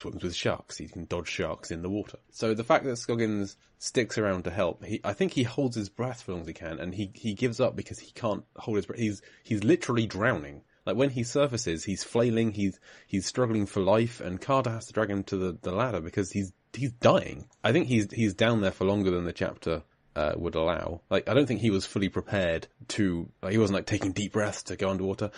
swims with sharks. He can dodge sharks in the water. So the fact that Scoggins sticks around to help, I think he holds his breath for as long as he can, and he gives up because he can't hold his breath. He's literally drowning. Like, when he surfaces, he's flailing, he's struggling for life, and Carter has to drag him to the ladder because he's dying. I think he's down there for longer than the chapter would allow. Like, I don't think he was fully prepared to, he wasn't like taking deep breaths to go underwater.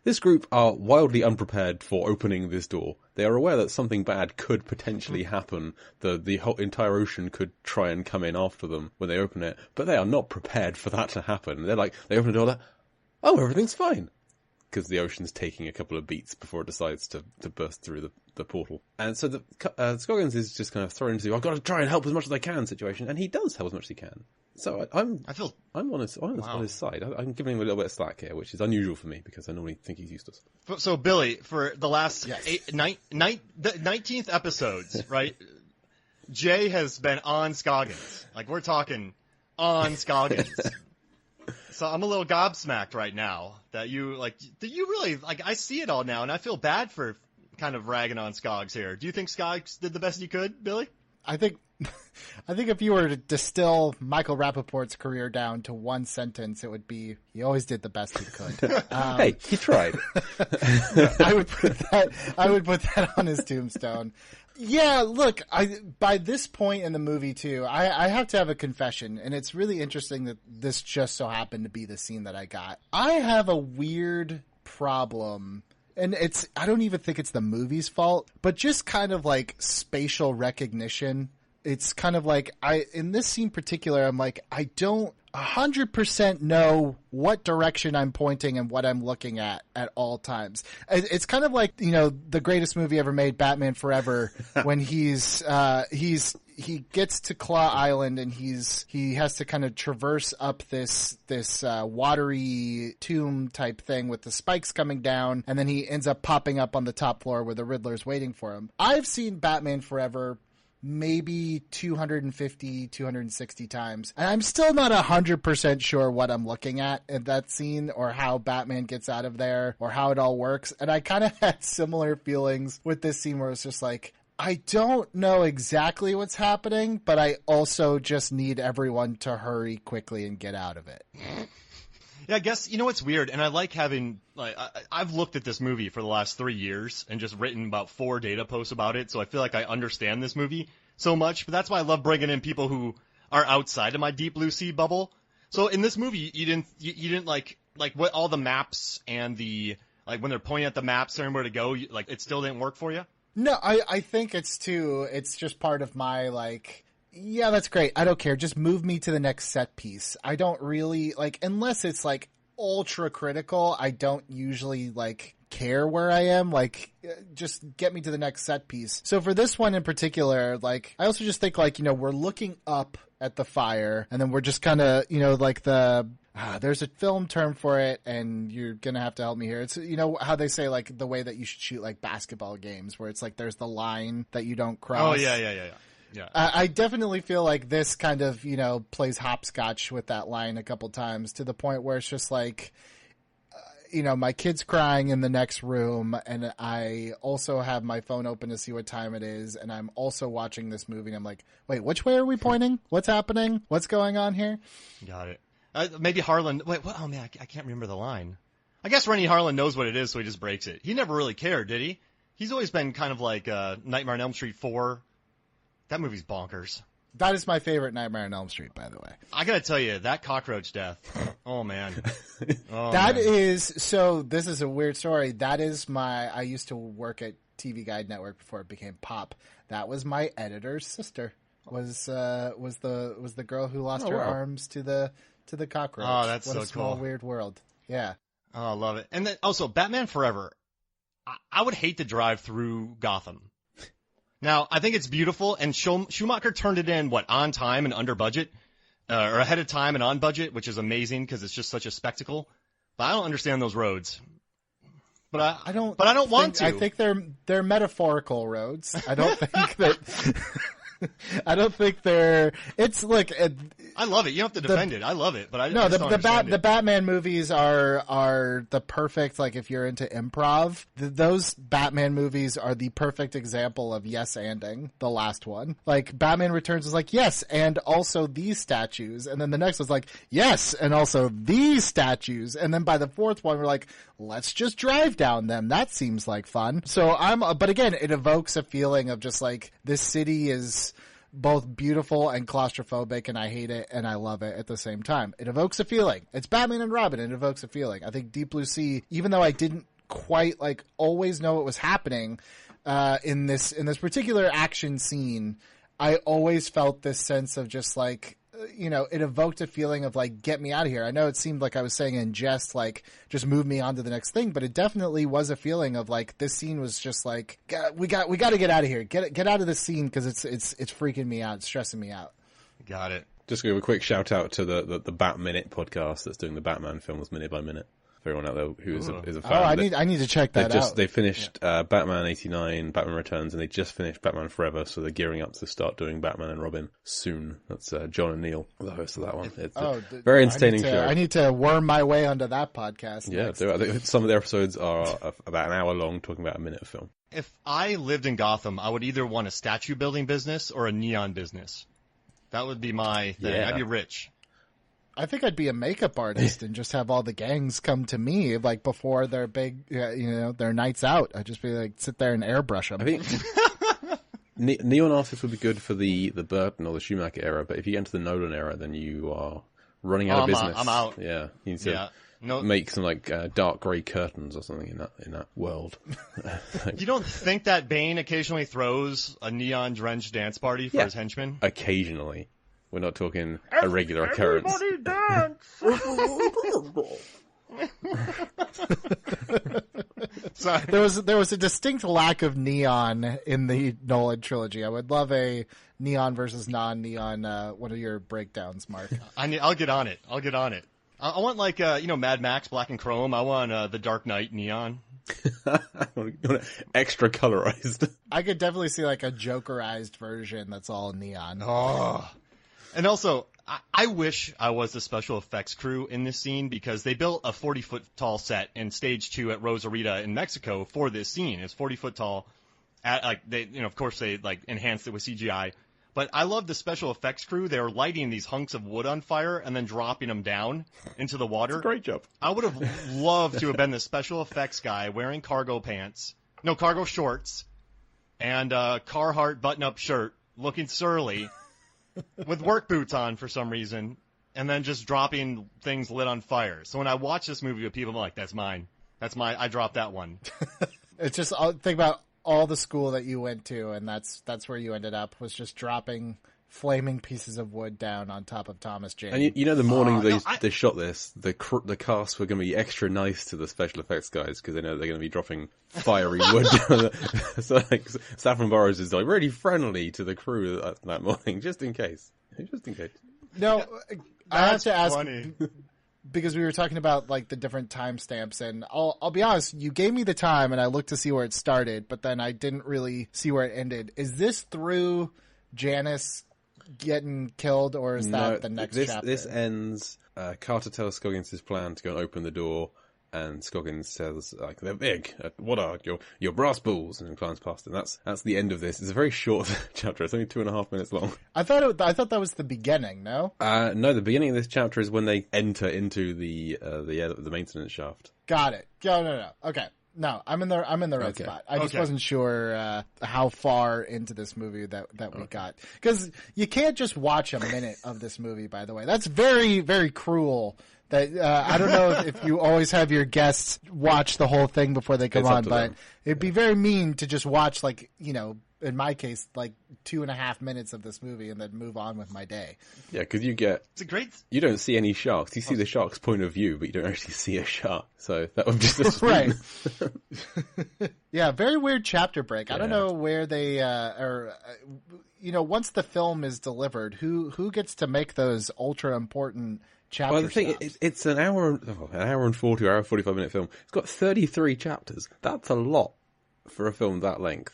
This group are wildly unprepared for opening this door. They are aware that something bad could potentially happen. The whole entire ocean could try and come in after them when they open it, but they are not prepared for that to happen. They're like, they open the door, like, oh, everything's fine. Because the ocean's taking a couple of beats before it decides to burst through the portal. And so Scoggins is just kind of thrown into, I've got to try and help as much as I can situation, and he does help as much as he can. So I'm on his side. I'm giving him a little bit of slack here, which is unusual for me because I normally think he's useless. So Billy, for the last 19th episodes, right? Jay has been on Scoggins. Like, we're talking on Scoggins. So I'm a little gobsmacked right now that you really, like, I see it all now, and I feel bad for kind of ragging on Scoggs here. Do you think Scoggs did the best he could, Billy? I think if you were to distill Michael Rappaport's career down to one sentence, it would be, he always did the best he could. Hey, he tried. I would put that on his tombstone. Yeah, look, by this point in the movie, too, I have to have a confession, and it's really interesting that this just so happened to be the scene that I got. I have a weird problem, and I don't even think it's the movie's fault, but just kind of like spatial recognition. It's kind of like, in this scene in particular, I'm like, I don't 100% know what direction I'm pointing and what I'm looking at all times. It's kind of like, the greatest movie ever made, Batman Forever, when he gets to Claw Island and he has to kind of traverse up this watery tomb type thing with the spikes coming down, and then he ends up popping up on the top floor where the Riddler's waiting for him. I've seen Batman Forever maybe 250, 260 times. And I'm still not 100% sure what I'm looking at in that scene, or how Batman gets out of there, or how it all works. And I kind of had similar feelings with this scene where it's just like, I don't know exactly what's happening, but I also just need everyone to hurry quickly and get out of it. Yeah, I guess, what's weird, and I like having, I've looked at this movie for the last 3 years and just written about 4 data posts about it, so I feel like I understand this movie so much, but that's why I love bringing in people who are outside of my Deep Blue Sea bubble. So in this movie, you didn't like what all the maps and the, like, when they're pointing at the maps telling where to go, it still didn't work for you? No, I think it's just part of my, like, yeah, that's great. I don't care. Just move me to the next set piece. I don't really, like, unless it's, like, ultra critical, I don't usually, like, care where I am. Like, just get me to the next set piece. So for this one in particular, like, I also just think, like, we're looking up at the fire, and then we're just kind of, like there's a film term for it, and you're going to have to help me here. It's, how they say, like, the way that you should shoot, like, basketball games, where it's like there's the line that you don't cross. Oh, yeah. Yeah. I definitely feel like this kind of, plays hopscotch with that line a couple times, to the point where it's just like, my kid's crying in the next room, and I also have my phone open to see what time it is, and I'm also watching this movie, and I'm like, wait, which way are we pointing? What's happening? What's going on here? Got it. Maybe Harlan, wait, what? Oh man, I can't remember the line. I guess Rennie Harlan knows what it is, so he just breaks it. He never really cared, did he? He's always been kind of like Nightmare on Elm Street 4. That movie's bonkers. That is my favorite Nightmare on Elm Street, by the way. I gotta tell you, that cockroach death. Oh, man. So this is a weird story. That is I used to work at TV Guide Network before it became Pop. That was my editor's sister. Was the girl who lost her arms to the cockroach. Oh, that's what so a small, cool. Weird world. Yeah. Oh, I love it. And then also, Batman Forever. I would hate to drive through Gotham. Now, I think it's beautiful, and Schumacher turned it in, on time and under budget, or ahead of time and on budget, which is amazing because it's just such a spectacle. But I don't understand those roads. But I don't want to. I think they're metaphorical roads. I don't think that. I don't think they're. It's look. I love it. You don't have to defend it. I love it, but I no. I just don't understand The it. Batman movies are the perfect. Like if you're into improv, those Batman movies are the perfect example of yes-anding. The last one, like Batman Returns, is like yes, and also these statues, and then the next was like yes, and also these statues, and then by the fourth one we're like, let's just drive down them. That seems like fun. So but again, it evokes a feeling of just like this city is both beautiful and claustrophobic, and I hate it and I love it at the same time. It evokes a feeling. It's Batman and Robin. It evokes a feeling. I think Deep Blue Sea, even though I didn't quite like always know what was happening in this particular action scene, I always felt this sense of just like, it evoked a feeling of like, get me out of here. I know it seemed like I was saying in jest, like, just move me on to the next thing, but it definitely was a feeling of like, this scene was just like, we got to get out of here. Get out of this scene because it's freaking me out. It's stressing me out. Got it. Just give a quick shout out to the Bat Minute podcast that's doing the Batman films minute by minute. For everyone out there who is a fan. Oh, I need to check that out. They finished Batman 89, Batman Returns, and they just finished Batman Forever, so they're gearing up to start doing Batman and Robin soon. That's John and Neil, the hosts of that one. It's a very entertaining show. I need to worm my way onto that podcast. Yeah, I think some of the episodes are about an hour long, talking about a minute of film. If I lived in Gotham, I would either want a statue building business or a neon business. That would be my thing. Yeah. I'd be rich. I think I'd be a makeup artist and just have all the gangs come to me like before their big, their nights out. I'd just be like, sit there and airbrush them. I think neon artists would be good for the Burton or the Schumacher era, but if you get into the Nolan era, then you are running out of business. I'm out. Yeah, you need to make some like dark grey curtains or something in that world. You don't think that Bane occasionally throws a neon drenched dance party for his henchmen? Occasionally. We're not talking a regular occurrence. Everybody dance! Sorry. There was a distinct lack of neon in the Nolan trilogy. I would love a neon versus non-neon. One of your breakdowns, Mark. I'll get on it. I want like Mad Max Black and Chrome. I want the Dark Knight neon. Extra colorized. I could definitely see like a Jokerized version that's all neon. Oh. And also, I wish I was the special effects crew in this scene because they built a 40-foot tall set in stage 2 at Rosarita in Mexico for this scene. It's 40 foot tall. Of course they like enhanced it with CGI. But I love the special effects crew. They were lighting these hunks of wood on fire and then dropping them down into the water. It's a great job. I would have loved to have been the special effects guy wearing cargo shorts, and a Carhartt button-up shirt, looking surly, with work boots on for some reason, and then just dropping things lit on fire. So when I watch this movie with people, I'm like, that's mine. I dropped that one. It's just, think about all the school that you went to, and that's where you ended up, was just dropping flaming pieces of wood down on top of Thomas Jane. And the morning they shot this, the cast were going to be extra nice to the special effects guys because they know they're going to be dropping fiery wood down. So like, Saffron Burrows is like really friendly to the crew that morning, just in case. No, I have to ask, funny. because we were talking about like the different timestamps, and I'll be honest, you gave me the time and I looked to see where it started, but then I didn't really see where it ended. Is this through Janice getting killed, or is that the next chapter? This ends. Carter tells Scoggins his plan to go and open the door, and Scoggins says, like, they're big. What are your brass balls? And climbs past, and that's the end of this. It's a very short chapter. It's only 2.5 minutes long. I thought that was the beginning. No, no. The beginning of this chapter is when they enter into the maintenance shaft. Got it. No. Okay. No, I'm in the right spot. I just wasn't sure how far into this movie that we got, because you can't just watch a minute of this movie. By the way, that's very, very cruel. That I don't know if you always have your guests watch the whole thing before they come on, but it'd be very mean to just watch in my case, like 2.5 minutes of this movie and then move on with my day. Yeah, because you don't see any sharks. You see the shark's point of view, but you don't actually see a shark. So that would just right. Yeah, very weird chapter break. I don't know where they once the film is delivered, who gets to make those ultra important chapter Well, the thing stops? it's an hour and 40, hour 45 minute film. It's got 33 chapters. That's a lot for a film that length.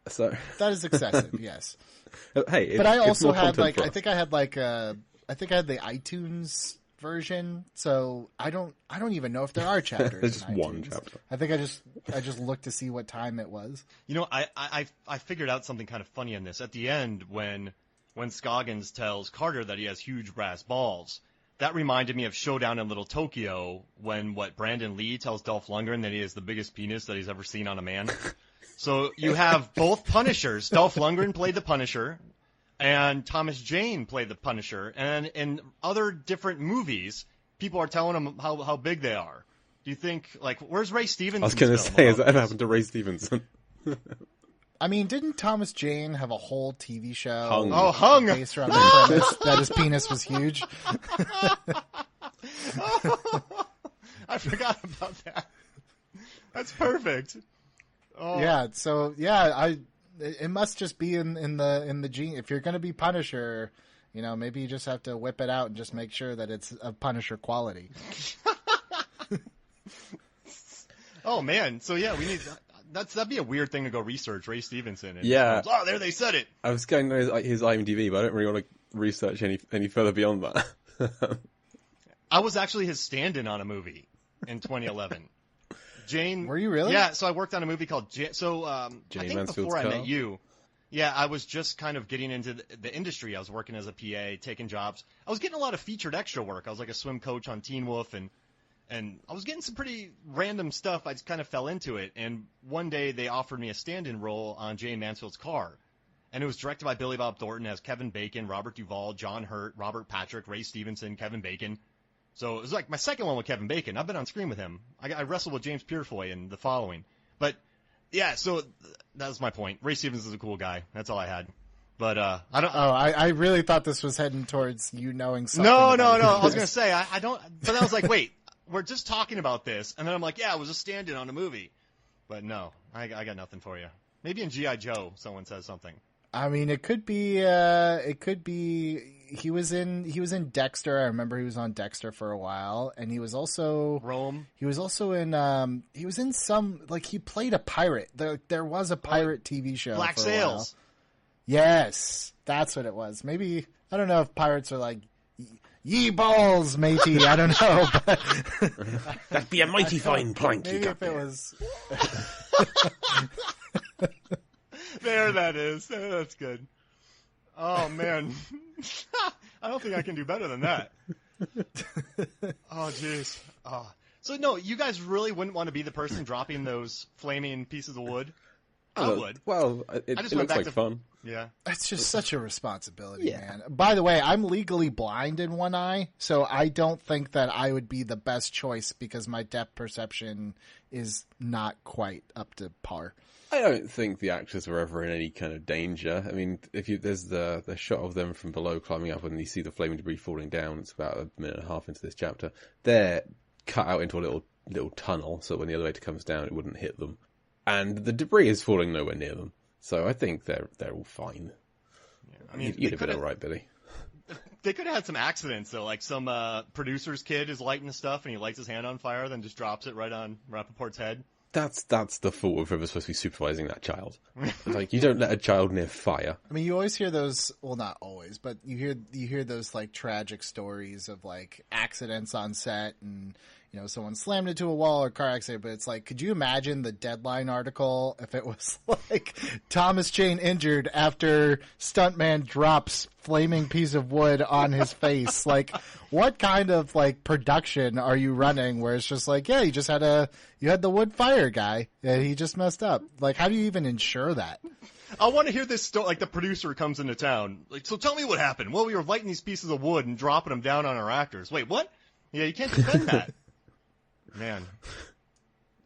So That is excessive, yes. hey, But I it's also more had content for I us. think I had the iTunes version, so I don't even know if there are chapters. There's just in one iTunes. chapter. I think I just looked to see what time it was. You know, I figured out something kind of funny in this. At the end, when Scoggins tells Carter that he has huge brass balls, that reminded me of Showdown in Little Tokyo when Brandon Lee tells Dolph Lundgren that he has the biggest penis that he's ever seen on a man. So you have both Punishers. Dolph Lundgren played the Punisher, and Thomas Jane played the Punisher. And in other different movies, people are telling him how big they are. Do you think, like, where's Ray Stevenson? I was going to say, has that ever happened to Ray Stevenson? I mean, didn't Thomas Jane have a whole TV show Hung. Oh, Hung! based around the premise that his penis was huge? I forgot about that. That's perfect. Oh. Yeah, so yeah, it must just be in the gene. If you're going to be Punisher, you know, maybe you just have to whip it out and just make sure that it's of Punisher quality. Oh man, so yeah, we need that'd be a weird thing to go research Ray Stevenson. And Yeah. oh, there they said it. I was going to his IMDb, but I don't really want to research any further beyond that. I was actually his stand-in on a movie in 2011. Jane, Were you really? Yeah, so I worked on a movie called I Jane think Mansfield's before I Car? met you. Yeah, I was just kind of getting into the industry. I was working as a PA, taking jobs. I was getting a lot of featured extra work. I was like a swim coach on Teen Wolf, and I was getting some pretty random stuff. I just kind of fell into it. And one day they offered me a stand-in role on Jane Mansfield's Car. And it was directed by Billy Bob Thornton, as Kevin Bacon, Robert Duvall, John Hurt, Robert Patrick, Ray Stevenson, Kevin Bacon. So it was like my second one with Kevin Bacon. I've been on screen with him. I wrestled with James Purefoy in The Following. But, yeah, so that was my point. Ray Stevens is a cool guy. That's all I had. But I don't... Oh, I really thought this was heading towards you knowing something. No. about I was this. going to say, I don't... But I was like, wait, we're just talking about this. And then I'm like, yeah, it was a stand-in on a movie. But no, I got nothing for you. Maybe in G.I. Joe someone says something. I mean, it could be. He was in Dexter. I remember he was on Dexter for a while, and he was also Rome. He was also in. He was in some, like, he played a pirate. There was a pirate TV show. Black for a Sails. while. Yes, that's what it was. Maybe, I don't know if pirates are like, ye balls, matey. I don't know, but That'd be a mighty fine plank. maybe if it was. There that is. That's good. Oh, man. I don't think I can do better than that. Oh, jeez. Oh. So, no, you guys really wouldn't want to be the person dropping those flaming pieces of wood? I would. Well, it just looks went back like to- fun. Yeah. That's just such a responsibility, Yeah. man. By the way, I'm legally blind in one eye, so I don't think that I would be the best choice because my depth perception is not quite up to par. I don't think the actors were ever in any kind of danger. I mean, there's the shot of them from below climbing up, and you see the flaming debris falling down. It's about a minute and a half into this chapter. They're cut out into a little tunnel, so when the elevator comes down, it wouldn't hit them. And the debris is falling nowhere near them, so I think they're all fine. Yeah. I mean, You'd have been all right, Billy. they could have had some accidents, though. Like some producer's kid is lighting the stuff, and he lights his hand on fire, then just drops it right on Rappaport's head. That's the fault of whoever's supposed to be supervising that child. Like, you don't let a child near fire. I mean, you always hear those, well, not always, but you hear those, like, tragic stories of, like, accidents on set and, you know, someone slammed into a wall or car accident, but it's like, could you imagine the Deadline article if it was like Thomas Jane injured after stuntman drops flaming piece of wood on his face? Like, what kind of, like, production are you running where it's just like, yeah, you had the wood fire guy and he just messed up. Like, how do you even ensure that? I want to hear this story. Like, the producer comes into town. Like, so tell me what happened. Well, we were lighting these pieces of wood and dropping them down on our actors. Wait, what? Yeah, you can't defend that. Man.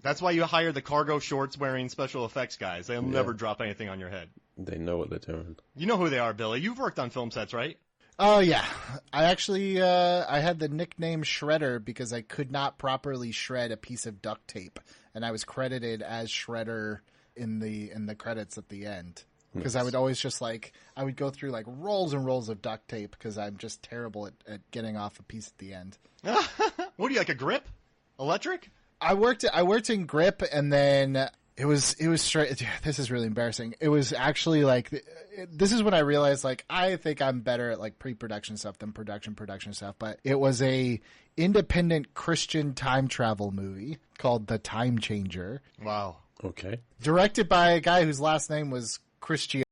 That's why you hire the cargo shorts wearing special effects guys. They'll never drop anything on your head. They know what they're doing. You know who they are, Billy. You've worked on film sets, right? Oh, yeah. I actually, I had the nickname Shredder because I could not properly shred a piece of duct tape. And I was credited as Shredder in the credits at the end. Because I would always just, like, I would go through, like, rolls and rolls of duct tape because I'm just terrible at getting off a piece at the end. What do you, like a grip? Electric? I worked in grip, and then It was straight. This is really embarrassing. It was actually like, this is when I realized, like, I think I'm better at like pre-production stuff than production stuff. But it was a independent Christian time travel movie called The Time Changer. Wow. Okay. Directed by a guy whose last name was Christian.